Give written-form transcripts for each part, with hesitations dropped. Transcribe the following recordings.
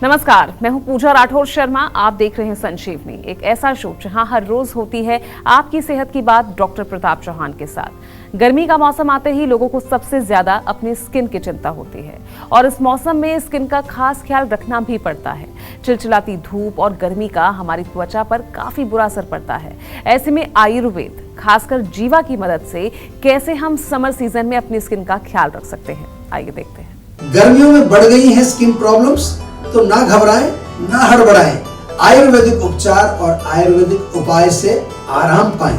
नमस्कार, मैं हूं पूजा राठौर शर्मा। आप देख रहे हैं संजीवनी, एक ऐसा शो जहां हर रोज होती है आपकी सेहत की बात डॉक्टर प्रताप चौहान के साथ। गर्मी का मौसम आते ही लोगों को सबसे ज्यादा अपनी स्किन की चिंता होती है और इस मौसम में स्किन का खास ख्याल रखना भी पड़ता है। चिलचिलाती धूप और गर्मी का हमारी त्वचा पर काफी बुरा असर पड़ता है। ऐसे में आयुर्वेद, खासकर जीवा की मदद से कैसे हम समर सीजन में अपनी स्किन का ख्याल रख सकते हैं, आइए देखते हैं। गर्मियों में बढ़ गई हैं स्किन प्रॉब्लम्स, तो ना घबराएं, ना हड़बड़ाएं। आयुर्वेदिक उपचार और आयुर्वेदिक उपाय से आराम पाएं।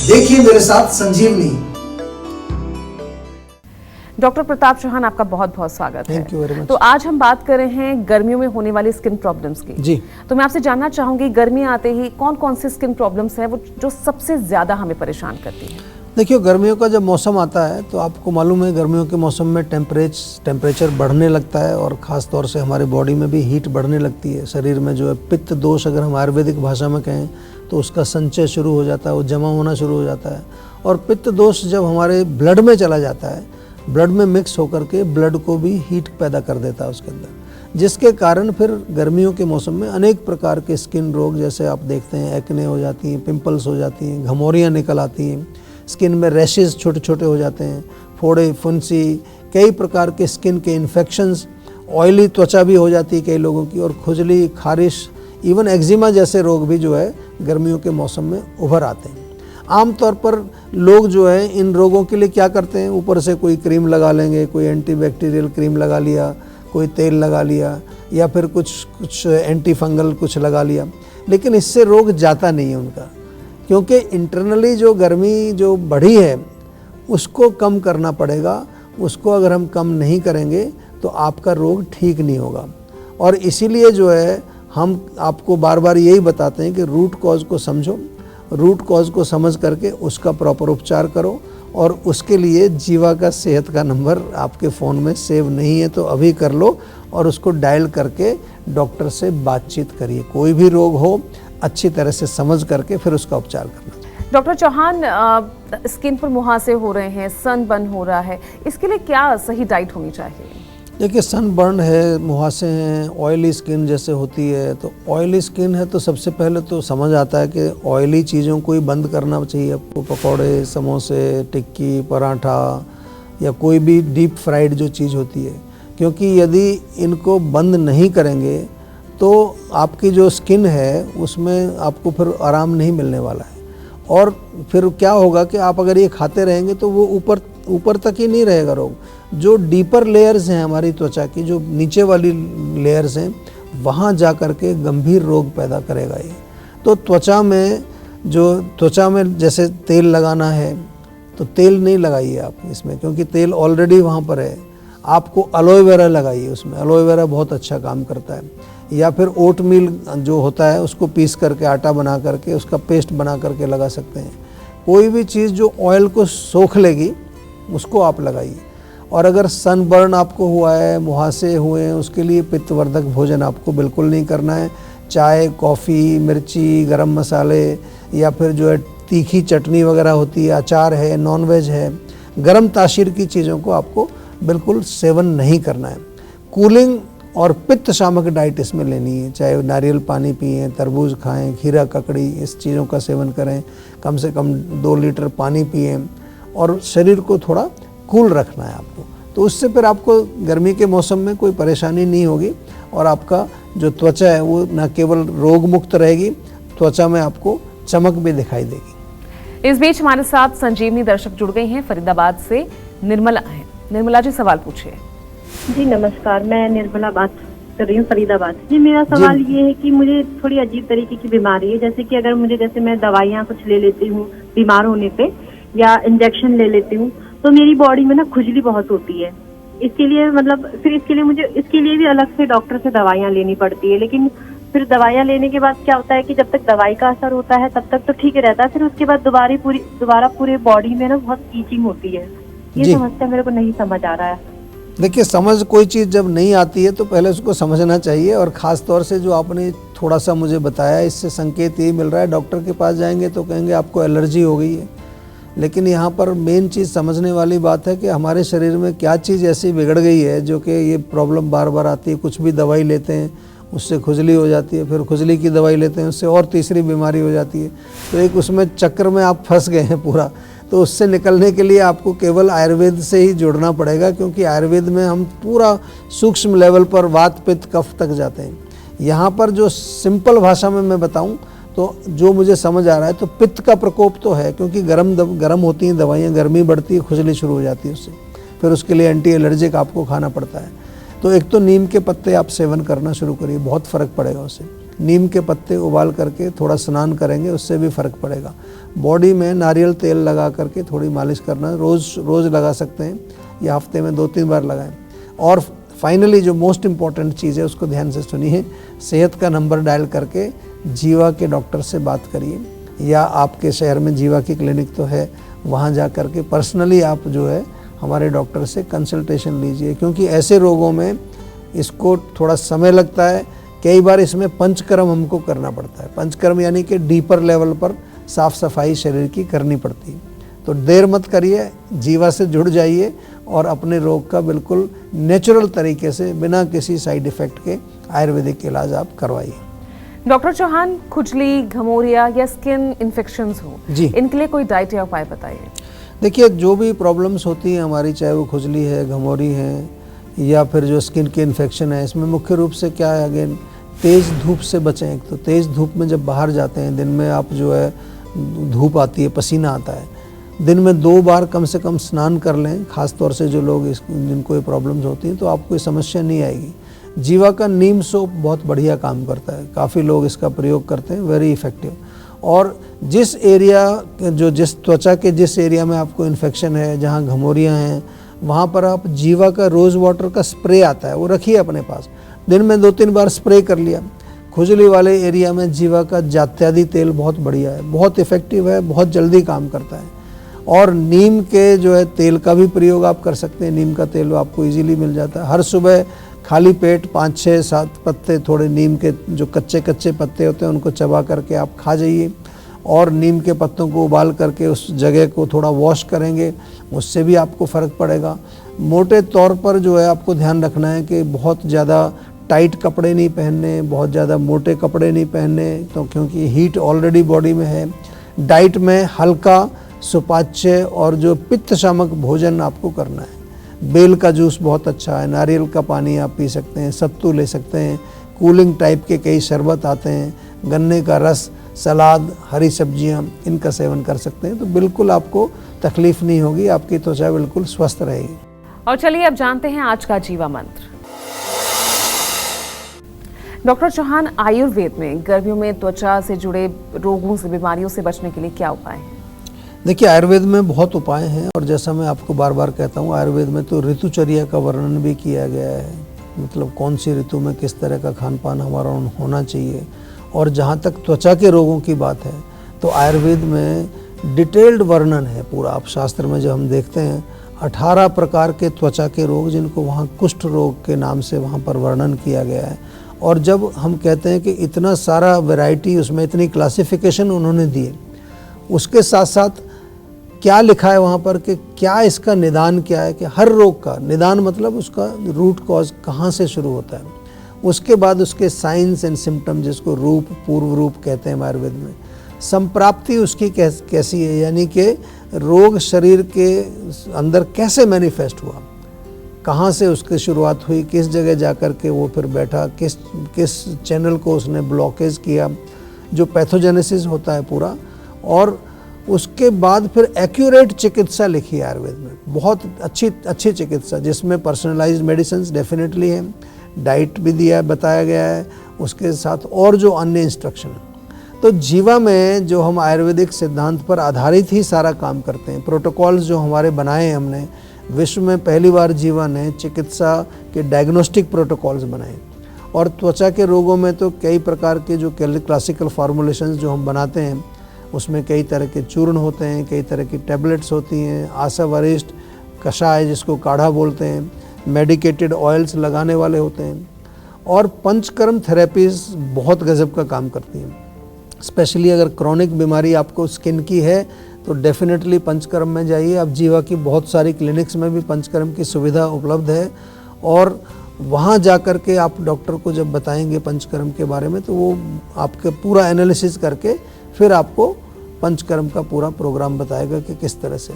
देखिए मेरे साथ संजीवनी। डॉक्टर प्रताप चौहान, आपका बहुत बहुत स्वागत है। Thank you very much. तो आज हम बात कर रहे हैं गर्मियों में होने वाली स्किन प्रॉब्लम्स की। जी। तो मैं आपसे जानना चाहूंगी, गर्मी आते ही कौन कौन सी स्किन प्रॉब्लम्स हैं वो जो सबसे ज्यादा हमें परेशान करती हैं? देखिए, गर्मियों का जब मौसम आता है तो आपको मालूम है गर्मियों के मौसम में टेम्परेचर बढ़ने लगता है और ख़ास तौर से हमारी बॉडी में भी हीट बढ़ने लगती है। शरीर में जो है पित्त दोष, अगर हम आयुर्वेदिक भाषा में कहें तो उसका संचय शुरू हो जाता है, वो जमा होना शुरू हो जाता है। और पित्त दोष जब हमारे ब्लड में चला जाता है, ब्लड में मिक्स होकर के ब्लड को भी हीट पैदा कर देता है उसके अंदर, जिसके कारण फिर गर्मियों के मौसम में अनेक प्रकार के स्किन रोग, जैसे आप देखते हैं एक्ने हो जाती हैं, पिंपल्स हो जाती हैं, घमौरियाँ निकल आती हैं, स्किन में रैशेस छोटे छोटे हो जाते हैं, फोड़े, फुंसी, कई प्रकार के स्किन के इन्फेक्शंस, ऑयली त्वचा भी हो जाती है कई लोगों की, और खुजली, खारिश, इवन एक्जिमा जैसे रोग भी जो है गर्मियों के मौसम में उभर आते हैं। आमतौर पर लोग जो है इन रोगों के लिए क्या करते हैं, ऊपर से कोई क्रीम लगा लेंगे, कोई एंटीबैक्टीरियल क्रीम लगा लिया, कोई तेल लगा लिया, या फिर कुछ एंटी फंगल कुछ लगा लिया, लेकिन इससे रोग जाता नहीं है उनका, क्योंकि इंटरनली जो गर्मी जो बढ़ी है उसको कम करना पड़ेगा। उसको अगर हम कम नहीं करेंगे तो आपका रोग ठीक नहीं होगा। और इसीलिए जो है हम आपको बार बार यही बताते हैं कि रूट कॉज को समझो, रूट कॉज को समझ करके उसका प्रॉपर उपचार करो। और उसके लिए जीवा का सेहत का नंबर आपके फ़ोन में सेव नहीं है तो अभी कर लो और उसको डायल करके डॉक्टर से बातचीत करिए। कोई भी रोग हो अच्छी तरह से समझ करके फिर उसका उपचार करना। डॉक्टर चौहान, स्किन पर मुहासे हो रहे हैं, सनबर्न हो रहा है, इसके लिए क्या सही डाइट होनी चाहिए? देखिए, सनबर्न है, मुहासे हैं, ऑयली स्किन जैसे होती है, तो ऑयली स्किन है तो सबसे पहले तो समझ आता है कि ऑयली चीज़ों को ही बंद करना चाहिए आपको। पकौड़े, समोसे, टिक्की, पराठा या कोई भी डीप फ्राइड जो चीज़ होती है, क्योंकि यदि इनको बंद नहीं करेंगे तो आपकी जो स्किन है उसमें आपको फिर आराम नहीं मिलने वाला है। और फिर क्या होगा कि आप अगर ये खाते रहेंगे तो वो ऊपर तक ही नहीं रहेगा रोग। जो डीपर लेयर्स हैं हमारी त्वचा की, जो नीचे वाली लेयर्स हैं, वहाँ जा कर के गंभीर रोग पैदा करेगा ये। तो त्वचा में जैसे तेल लगाना है तो तेल नहीं लगाइए आप इसमें, क्योंकि तेल ऑलरेडी वहाँ पर है। आपको एलोवेरा लगाइए उसमें, एलोवेरा बहुत अच्छा काम करता है। या फिर ओट मील जो होता है उसको पीस करके आटा बना करके उसका पेस्ट बना करके लगा सकते हैं। कोई भी चीज़ जो ऑयल को सोख लेगी उसको आप लगाइए। और अगर सनबर्न आपको हुआ है, मुहासे हुए हैं, उसके लिए पित्तवर्धक भोजन आपको बिल्कुल नहीं करना है। चाय, कॉफ़ी, मिर्ची, गरम मसाले, या फिर जो है तीखी चटनी वगैरह होती है, अचार है, नॉनवेज है, गरम तासीर की चीज़ों को आपको बिल्कुल सेवन नहीं करना है। कूलिंग और पित्त शामक डाइट इसमें लेनी है। चाहे नारियल पानी पिएं, तरबूज खाएं, खीरा, ककड़ी, इस चीज़ों का सेवन करें। कम से कम 2 लीटर पानी पिएं और शरीर को थोड़ा कूल रखना है आपको। तो उससे फिर आपको गर्मी के मौसम में कोई परेशानी नहीं होगी और आपका जो त्वचा है वो न केवल रोग मुक्त रहेगी, त्वचा में आपको चमक भी दिखाई देगी। इस बीच हमारे साथ संजीवनी दर्शक जुड़ गई हैं, फरीदाबाद से निर्मला है। निर्मला जी, सवाल पूछिए। जी नमस्कार, मैं निर्मला बात कर रही हूँ फरीदाबाद से। जी, मेरा सवाल ये है कि मुझे थोड़ी अजीब तरीके की बीमारी है, जैसे कि अगर जैसे मैं दवाइयाँ कुछ ले लेती हूँ बीमार होने पे या इंजेक्शन ले लेती हूँ तो मेरी बॉडी में ना खुजली बहुत होती है। इसके लिए फिर इसके लिए भी अलग से डॉक्टर से दवाइयाँ लेनी पड़ती है। लेकिन फिर दवाइयाँ लेने के बाद क्या होता है कि जब तक दवाई का असर होता है तब तक तो ठीक रहता है, फिर उसके बाद दोबारा पूरे बॉडी में ना बहुत ईचिंग होती है। ये समस्या मेरे को नहीं समझ आ रहा है। देखिए, समझ कोई चीज़ जब नहीं आती है तो पहले उसको समझना चाहिए। और ख़ास तौर से जो आपने थोड़ा सा मुझे बताया, इससे संकेत यही मिल रहा है, डॉक्टर के पास जाएंगे तो कहेंगे आपको एलर्जी हो गई है। लेकिन यहाँ पर मेन चीज़ समझने वाली बात है कि हमारे शरीर में क्या चीज़ ऐसी बिगड़ गई है जो कि ये प्रॉब्लम बार बार आती है। कुछ भी दवाई लेते हैं उससे खुजली हो जाती है, फिर खुजली की दवाई लेते हैं, उससे और तीसरी बीमारी हो जाती है। तो एक उसमें चक्र में आप फंस गए हैं पूरा। तो उससे निकलने के लिए आपको केवल आयुर्वेद से ही जुड़ना पड़ेगा, क्योंकि आयुर्वेद में हम पूरा सूक्ष्म लेवल पर वात पित्त कफ तक जाते हैं। यहाँ पर जो सिंपल भाषा में मैं बताऊँ तो जो मुझे समझ आ रहा है, तो पित्त का प्रकोप तो है, क्योंकि गर्म होती हैं दवाइयाँ, गर्मी बढ़ती है, खुजली शुरू हो जाती है उससे। फिर उसके लिए एंटी एलर्जिक आपको खाना पड़ता है। तो एक तो नीम के पत्ते आप सेवन करना शुरू करिए, बहुत फ़र्क पड़ेगा उससे। नीम के पत्ते उबाल करके थोड़ा स्नान करेंगे, उससे भी फ़र्क पड़ेगा। बॉडी में नारियल तेल लगा करके थोड़ी मालिश करना, रोज़ लगा सकते हैं या हफ्ते में 2-3 बार लगाएं। और फाइनली जो मोस्ट इम्पॉर्टेंट चीज़ है उसको ध्यान से सुनिए, सेहत का नंबर डायल करके जीवा के डॉक्टर से बात करिए, या आपके शहर में जीवा की क्लिनिक तो है, वहाँ जा कर के पर्सनली आप जो है हमारे डॉक्टर से कंसल्टेशन लीजिए, क्योंकि ऐसे रोगों में इसको थोड़ा समय लगता है। कई बार इसमें पंचकर्म हमको करना पड़ता है। पंचकर्म यानी कि डीपर लेवल पर साफ सफाई शरीर की करनी पड़ती है। तो देर मत करिए, जीवा से जुड़ जाइए और अपने रोग का बिल्कुल नेचुरल तरीके से बिना किसी साइड इफ़ेक्ट के आयुर्वेदिक इलाज आप करवाइए। डॉक्टर चौहान, खुजली, घमौरिया या स्किन इन्फेक्शंस हो जी, इनके लिए कोई डाइट या उपाय बताइए। देखिए, जो भी प्रॉब्लम्स होती हैं हमारी, चाहे वो खुजली है, घमौरी है, या फिर जो स्किन के इन्फेक्शन है, इसमें मुख्य रूप से क्या है, अगेन तेज़ धूप से बचें। एक तो तेज़ धूप में जब बाहर जाते हैं, दिन में आप जो है धूप आती है, पसीना आता है, दिन में 2 बार कम से कम स्नान कर लें। ख़ास तौर से जो लोग जिनको ये प्रॉब्लम्स होती हैं, तो आपको ये समस्या नहीं आएगी। जीवा का नीम सोप बहुत बढ़िया काम करता है, काफ़ी लोग इसका प्रयोग करते हैं, वेरी इफ़ेक्टिव। और जिस त्वचा के जिस एरिया में आपको इन्फेक्शन है, जहाँ घमौरियाँ हैं, वहाँ पर आप जीवा का रोज़ वाटर का स्प्रे आता है, वो रखिए अपने पास। दिन में 2-3 बार स्प्रे कर लिया। खुजली वाले एरिया में जीवा का जात्यादि तेल बहुत बढ़िया है, बहुत इफ़ेक्टिव है, बहुत जल्दी काम करता है। और नीम के जो है तेल का भी प्रयोग आप कर सकते हैं। नीम का तेल आपको इजीली मिल जाता है। हर सुबह खाली पेट 5, 6, 7 पत्ते, थोड़े नीम के जो कच्चे पत्ते होते हैं उनको चबा करके आप खा जाइए, और नीम के पत्तों को उबाल करके उस जगह को थोड़ा वॉश करेंगे, उससे भी आपको फ़र्क पड़ेगा। मोटे तौर पर जो है आपको ध्यान रखना है कि बहुत ज़्यादा टाइट कपड़े नहीं पहनने, बहुत ज़्यादा मोटे कपड़े नहीं पहनने, तो क्योंकि हीट ऑलरेडी बॉडी में है। डाइट में हल्का, सुपाच्य और जो पित्त शामक भोजन आपको करना है। बेल का जूस बहुत अच्छा है, नारियल का पानी आप पी सकते हैं, सत्तू ले सकते हैं, कूलिंग टाइप के कई शरबत आते हैं, गन्ने का रस, सलाद, हरी सब्जियां, इनका सेवन कर सकते हैं। तो बिल्कुल आपको तकलीफ नहीं होगी, आपकी त्वचा बिल्कुल स्वस्थ रहेगी। और चलिए अब जानते हैं आज का जीवा मंत्र। डॉक्टर चौहान, आयुर्वेद में गर्मियों में त्वचा से जुड़े रोगों से, बीमारियों से बचने के लिए क्या उपाय हैं? देखिए, आयुर्वेद में बहुत उपाय हैं, और जैसा मैं आपको बार बार कहता हूँ, आयुर्वेद में तो ऋतुचर्या का वर्णन भी किया गया है, मतलब कौन सी ऋतु में किस तरह का खान पान हमारा होना चाहिए। और जहाँ तक त्वचा के रोगों की बात है, तो आयुर्वेद में डिटेल्ड वर्णन है पूरा। आप शास्त्र में जब हम देखते हैं 18 प्रकार के त्वचा के रोग, जिनको वहाँ कुष्ठ रोग के नाम से वहाँ पर वर्णन किया गया है। और जब हम कहते हैं कि इतना सारा वैरायटी, उसमें इतनी क्लासिफिकेशन उन्होंने दिए, उसके साथ साथ क्या लिखा है वहाँ पर कि क्या इसका निदान क्या है, कि हर रोग का निदान मतलब उसका रूट कॉज कहाँ से शुरू होता है, उसके बाद उसके साइंस एंड सिम्टम, जिसको रूप, पूर्व रूप कहते हैं आयुर्वेद में, संप्राप्ति उसकी कैसी है, यानी कि रोग शरीर के अंदर कैसे मैनिफेस्ट हुआ, कहाँ से उसकी शुरुआत हुई, किस जगह जाकर के वो फिर बैठा, किस चैनल को उसने ब्लॉकेज किया, जो पैथोजेनेसिस होता है पूरा। और उसके बाद फिर एक्यूरेट चिकित्सा लिखी है आयुर्वेद में, बहुत अच्छी चिकित्सा, जिसमें पर्सनलाइज्ड मेडिसिन डेफिनेटली है, डाइट भी बताया गया है, उसके साथ और जो अन्य इंस्ट्रक्शन है। तो जीवा में जो हम आयुर्वेदिक सिद्धांत पर आधारित ही सारा काम करते हैं, प्रोटोकॉल्स जो हमारे बनाए हैं हमने, विश्व में पहली बार जीवा ने चिकित्सा के डायग्नोस्टिक प्रोटोकॉल्स बनाए। और त्वचा के रोगों में तो कई प्रकार के जो क्लासिकल फार्मूलेशंस जो हम बनाते हैं, उसमें कई तरह के चूर्ण होते हैं, कई तरह की टैबलेट्स होती हैं, आशा वरिष्ठ, कषाय जिसको काढ़ा बोलते हैं, मेडिकेटेड ऑयल्स लगाने वाले होते हैं। और पंचकर्म थेरेपीज बहुत गजब का काम करती हैं। स्पेशली अगर क्रॉनिक बीमारी आपको स्किन की है तो डेफिनेटली पंचकर्म में जाइए। अब जीवा की बहुत सारी क्लिनिक्स में भी पंचकर्म की सुविधा उपलब्ध है, और वहाँ जा कर के आप डॉक्टर को जब बताएंगे पंचकर्म के बारे में, तो वो आपके पूरा एनालिसिस करके फिर आपको पंचकर्म का पूरा प्रोग्राम बताएगा कि किस तरह से।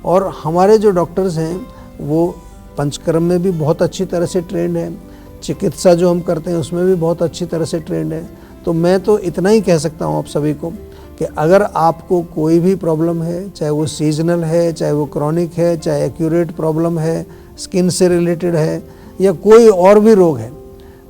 और हमारे जो डॉक्टर्स हैं वो पंचकर्म में भी बहुत अच्छी तरह से ट्रेंड है, चिकित्सा जो हम करते हैं उसमें भी बहुत अच्छी तरह से ट्रेंड है। तो मैं तो इतना ही कह सकता हूँ आप सभी को कि अगर आपको कोई भी प्रॉब्लम है, चाहे वो सीजनल है, चाहे वो क्रॉनिक है, चाहे एक्यूरेट प्रॉब्लम है, स्किन से रिलेटेड है या कोई और भी रोग है,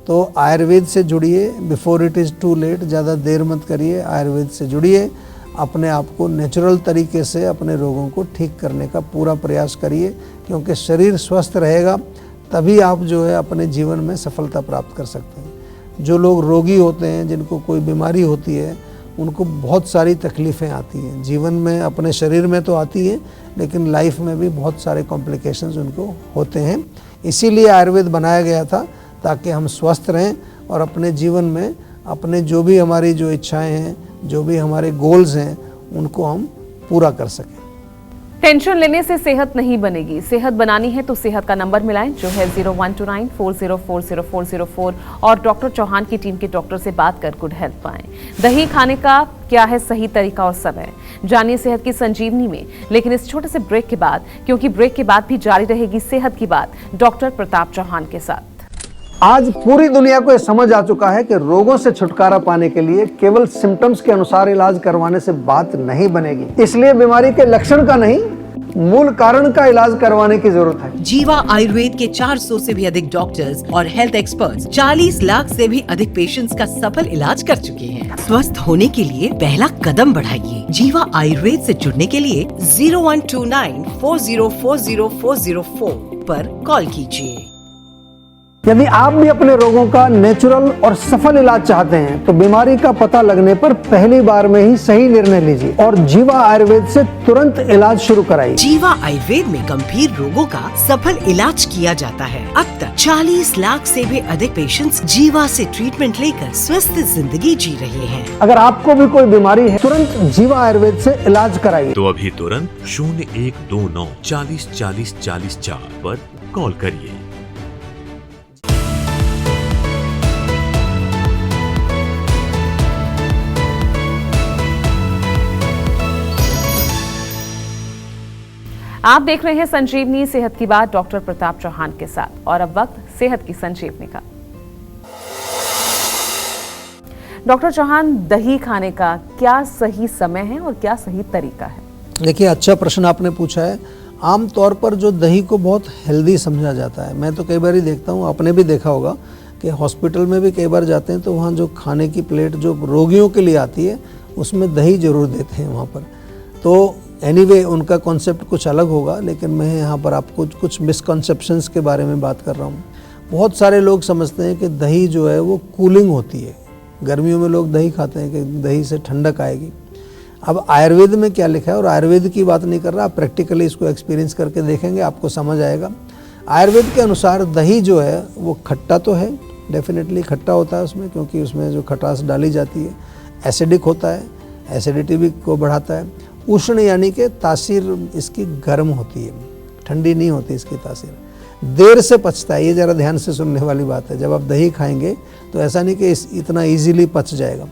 तो आयुर्वेद से जुड़िए। Before it is too late, ज़्यादा देर मत करिए, आयुर्वेद से जुड़िए। अपने आप को नेचुरल तरीके से अपने रोगों को ठीक करने का पूरा प्रयास करिए, क्योंकि शरीर स्वस्थ रहेगा तभी आप जो है अपने जीवन में सफलता प्राप्त कर सकते हैं। जो लोग रोगी होते हैं, जिनको कोई बीमारी होती है, उनको बहुत सारी तकलीफ़ें आती हैं जीवन में, अपने शरीर में तो आती हैं, लेकिन लाइफ में भी बहुत सारे कॉम्प्लिकेशंस उनको होते हैं। इसीलिए आयुर्वेद बनाया गया था ताकि हम स्वस्थ रहें और अपने जीवन में अपने जो भी हमारी जो इच्छाएं हैं, जो भी हमारे गोल्स हैं, उनको हम पूरा कर सकें। टेंशन लेने से सेहत नहीं बनेगी, सेहत बनानी है तो सेहत का नंबर मिलाएं जो है 012940400404 और डॉक्टर चौहान की टीम के डॉक्टर से बात कर गुड हेल्थ पाएं। दही खाने का क्या है सही तरीका और समय, जानिए सेहत की संजीवनी में। लेकिन इस छोटे से ब्रेक के बाद, क्योंकि ब्रेक के बाद भी जारी रहेगी सेहत की बात डॉक्टर प्रताप चौहान के साथ। आज पूरी दुनिया को यह समझ आ चुका है कि रोगों से छुटकारा पाने के लिए केवल सिम्टम्स के अनुसार इलाज करवाने से बात नहीं बनेगी। इसलिए बीमारी के लक्षण का नहीं, मूल कारण का इलाज करवाने की जरूरत है। जीवा आयुर्वेद के 400 से भी अधिक डॉक्टर्स और हेल्थ एक्सपर्ट्स 40 लाख से भी अधिक पेशेंट्स का सफल इलाज कर चुके हैं। स्वस्थ होने के लिए पहला कदम बढ़ाइए। जीवा आयुर्वेद से जुड़ने के लिए 012940400404 पर कॉल कीजिए। यदि आप भी अपने रोगों का नेचुरल और सफल इलाज चाहते हैं तो बीमारी का पता लगने पर पहली बार में ही सही निर्णय लीजिए और जीवा आयुर्वेद से तुरंत इलाज शुरू कराइए। जीवा आयुर्वेद में गंभीर रोगों का सफल इलाज किया जाता है। अब तक 40 लाख से भी अधिक पेशेंट्स जीवा से ट्रीटमेंट लेकर स्वस्थ जिंदगी जी रहे हैं। अगर आपको भी कोई बीमारी है, तुरंत जीवा आयुर्वेद से इलाज कराइए। तो अभी तुरंत 0129 40 40 40 4 पर कॉल करिए। आप देख रहे हैं संजीवनी सेहत की बात डॉक्टर प्रताप चौहान के साथ, और अब वक्त सेहत की संजीवनी का। डॉक्टर चौहान, दही खाने का क्या सही समय है और क्या सही तरीका है? देखिए, अच्छा प्रश्न आपने पूछा है। आम तौर पर जो दही को बहुत हेल्दी समझा जाता है, मैं तो कई बार ही देखता हूँ, आपने भी देखा होगा कि हॉस्पिटल में भी कई बार जाते हैं तो वहाँ जो खाने की प्लेट जो रोगियों के लिए आती है उसमें दही जरूर देते हैं वहाँ पर। तो एनीवे उनका कॉन्सेप्ट कुछ अलग होगा, लेकिन मैं यहाँ पर आपको कुछ मिसकॉन्सेप्शंस के बारे में बात कर रहा हूँ। बहुत सारे लोग समझते हैं कि दही जो है वो कूलिंग होती है। गर्मियों में लोग दही खाते हैं कि दही से ठंडक आएगी। अब आयुर्वेद में क्या लिखा है, और आयुर्वेद की बात नहीं कर रहा, आप प्रैक्टिकली इसको एक्सपीरियंस करके देखेंगे, आपको समझ आएगा। आयुर्वेद के अनुसार दही जो है वो खट्टा तो है, डेफिनेटली खट्टा होता है उसमें, क्योंकि उसमें जो खटास डाली जाती है। एसिडिक होता है, एसिडिटी भी को बढ़ाता है। उष्ण यानी कि तासीर इसकी गर्म होती है, ठंडी नहीं होती इसकी तासीर। देर से पचता है, ये ज़रा ध्यान से सुनने वाली बात है। जब आप दही खाएंगे तो ऐसा नहीं कि इतना इजीली पच जाएगा,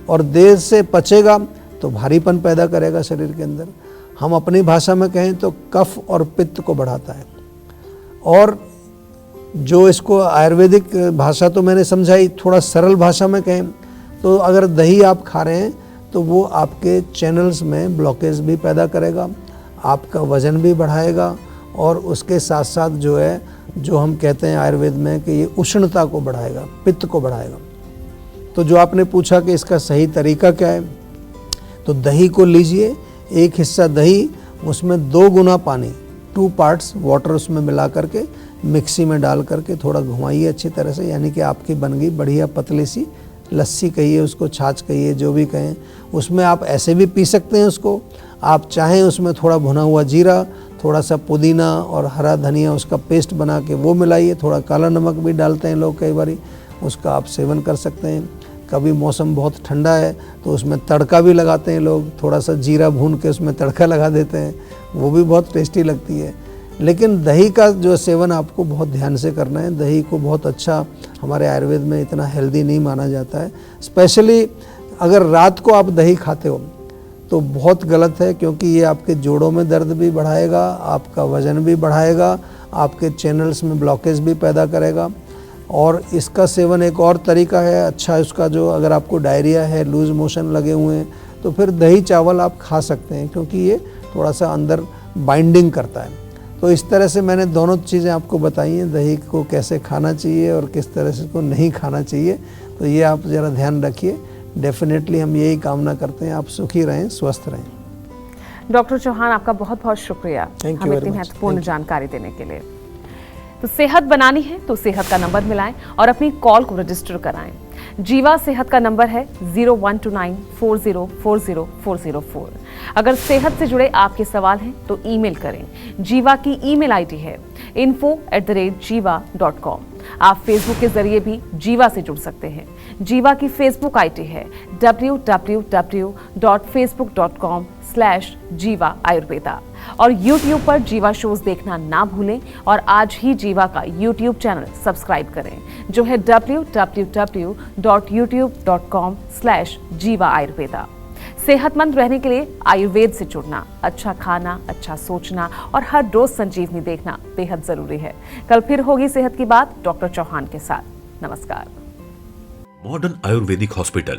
और देर से पचेगा तो भारीपन पैदा करेगा शरीर के अंदर। हम अपनी भाषा में कहें तो कफ और पित्त को बढ़ाता है। और जो इसको आयुर्वेदिक भाषा तो मैंने समझाई, थोड़ा सरल भाषा में कहें तो अगर दही आप खा रहे हैं तो वो आपके चैनल्स में ब्लॉकेज भी पैदा करेगा, आपका वज़न भी बढ़ाएगा, और उसके साथ साथ जो है, जो हम कहते हैं आयुर्वेद में कि ये उष्णता को बढ़ाएगा, पित्त को बढ़ाएगा। तो जो आपने पूछा कि इसका सही तरीका क्या है, तो दही को लीजिए, एक हिस्सा दही, उसमें 2 गुना पानी, 2 पार्ट्स वाटर उसमें मिला करके मिक्सी में डाल करके थोड़ा घुमाइए अच्छी तरह से, यानी कि आपकी बन गई बढ़िया पतली सी लस्सी कहिए उसको, छाछ कहिए, जो भी कहें। उसमें आप ऐसे भी पी सकते हैं उसको, आप चाहें उसमें थोड़ा भुना हुआ जीरा, थोड़ा सा पुदीना और हरा धनिया उसका पेस्ट बना के वो मिलाइए, थोड़ा काला नमक भी डालते हैं लोग कई बारी, उसका आप सेवन कर सकते हैं। कभी मौसम बहुत ठंडा है तो उसमें तड़का भी लगाते हैं लोग, थोड़ा सा जीरा भून के उसमें तड़का लगा देते हैं, वो भी बहुत टेस्टी लगती है। लेकिन दही का जो सेवन आपको बहुत ध्यान से करना है। दही को बहुत अच्छा हमारे आयुर्वेद में इतना हेल्दी नहीं माना जाता है। स्पेशली अगर रात को आप दही खाते हो तो बहुत गलत है, क्योंकि ये आपके जोड़ों में दर्द भी बढ़ाएगा, आपका वज़न भी बढ़ाएगा, आपके चैनल्स में ब्लॉकेज भी पैदा करेगा। और इसका सेवन एक और तरीका है अच्छा इसका, जो अगर आपको डायरिया है, लूज मोशन लगे हुए हैं, तो फिर दही चावल आप खा सकते हैं, क्योंकि ये थोड़ा सा अंदर बाइंडिंग करता है। तो इस तरह से मैंने दोनों चीज़ें आपको बताई हैं, दही को कैसे खाना चाहिए और किस तरह से इसको नहीं खाना चाहिए। तो ये आप ज़रा ध्यान रखिए। डेफिनेटली हम यही कामना करते हैं आप सुखी रहें, स्वस्थ रहें। डॉक्टर चौहान, आपका बहुत बहुत शुक्रिया Thank you हमें very इतनी much. महत्वपूर्ण Thank you. जानकारी देने के लिए। तो सेहत बनानी है तो सेहत का नंबर मिलाएं और अपनी कॉल को रजिस्टर कराएं। जीवा सेहत का नंबर है 0129404004। अगर सेहत से जुड़े आपके सवाल हैं तो ईमेल करें। जीवा की ईमेल आईडी है info@jiva.com। आप फेसबुक के जरिए भी जीवा से जुड़ सकते हैं। जीवा की फेसबुक आईडी है www.facebook.com/जीवा आयुर्वेदा। और YouTube पर जीवा शोज देखना ना भूलें और आज ही जीवा का YouTube चैनल सब्सक्राइब करें, जो है www.youtube.com/जीवा आयुर्वेदा। सेहतमंद रहने के लिए आयुर्वेद से जुड़ना, अच्छा खाना, अच्छा सोचना और हर रोज संजीवनी देखना बेहद जरूरी है। कल फिर होगी सेहत की बात डॉक्टर चौहान के साथ। नमस्कार। मॉडर्न आयुर्वेदिक हॉस्पिटल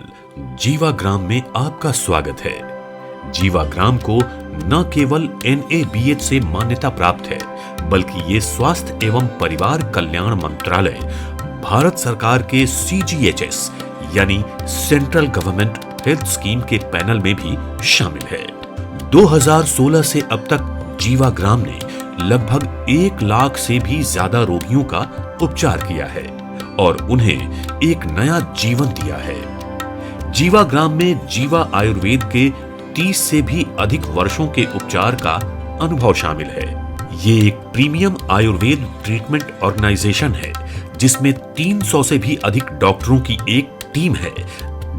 जीवा ग्राम में आपका स्वागत है। जीवा ग्राम को न केवल NABH से मान्यता प्राप्त है, बल्कि ये स्वास्थ्य एवं परिवार कल्याण मंत्रालय, भारत सरकार के CGHS यानी सेंट्रल गवर्नमेंट हेल्थ स्कीम के पैनल में भी शामिल है। 2016 से अब तक जीवा ग्राम ने लगभग 1 लाख से भी ज्यादा रोगियों का उपचार किया है और उन्हें एक नया जीवन दिया है। जीवा ग्राम में जीवा आयुर्वेद के 30 से भी अधिक वर्षों के उपचार का अनुभव शामिल है। ये एक प्रीमियम आयुर्वेद ट्रीटमेंट ऑर्गेनाइजेशन है, जिसमें 300 से भी अधिक डॉक्टरों की एक टीम है।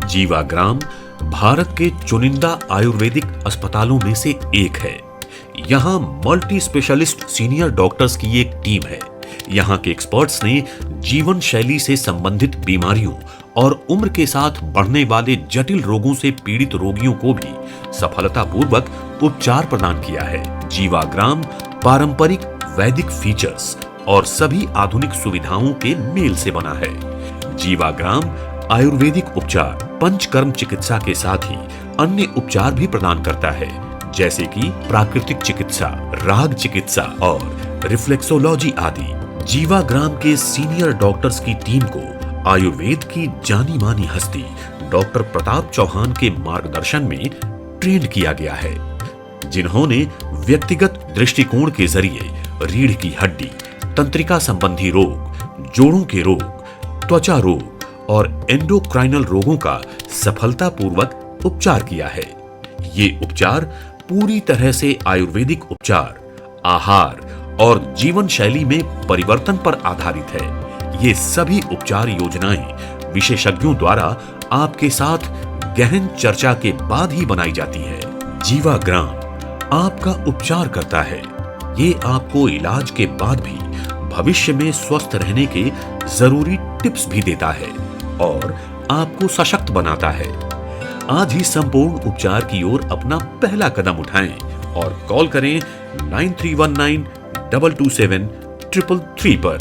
जीवा ग्राम भारत के चुनिंदा आयुर्वेदिक अस्पतालों में से एक है। यहाँ मल्टी स्पेशलिस्ट सीनियर डॉक्टर्स की एक टीम है। यहाँ के एक्सपर्ट्स ने जीवन शैली से संबंधित बीमारियों और उम्र के साथ बढ़ने वाले जटिल रोगों से पीड़ित रोगियों को भी सफलतापूर्वक उपचार प्रदान किया है। जीवा ग्राम पारंपरिक वैदिक फीचर्स और सभी आधुनिक सुविधाओं के मेल से बना है। जीवा ग्राम आयुर्वेदिक उपचार, पंचकर्म चिकित्सा के साथ ही अन्य उपचार भी प्रदान करता है, जैसे कि प्राकृतिक चिकित्सा, राग चिकित्सा और रिफ्लेक्सोलॉजी आदि। जीवा ग्राम के सीनियर डॉक्टर्स की टीम को आयुर्वेद की जानी मानी हस्ती डॉक्टर प्रताप चौहान के मार्गदर्शन में ट्रेन किया गया है, जिन्होंने व्यक्तिगत दृष्टिकोण के जरिए रीढ़ की हड्डी, तंत्रिका संबंधी रोग, जोड़ों के रोग, त्वचा रोग और एंडोक्राइनल रोगों का सफलतापूर्वक उपचार किया है। ये उपचार पूरी तरह से आयुर्वेदिक उपचार, आहार और जीवन शैली में परिवर्तन पर आधारित है। ये सभी उपचार योजनाएं विशेषज्ञों द्वारा आपके साथ गहन चर्चा के बाद ही बनाई जाती है। जीवा ग्राम आपका उपचार करता है। ये आपको इलाज के बाद भी भविष्य में स्वस्थ रहने के जरूरी टिप्स भी देता है और आपको सशक्त बनाता है। आज ही संपूर्ण उपचार की ओर अपना पहला कदम उठाएं और कॉल करें 9319 227 333 पर।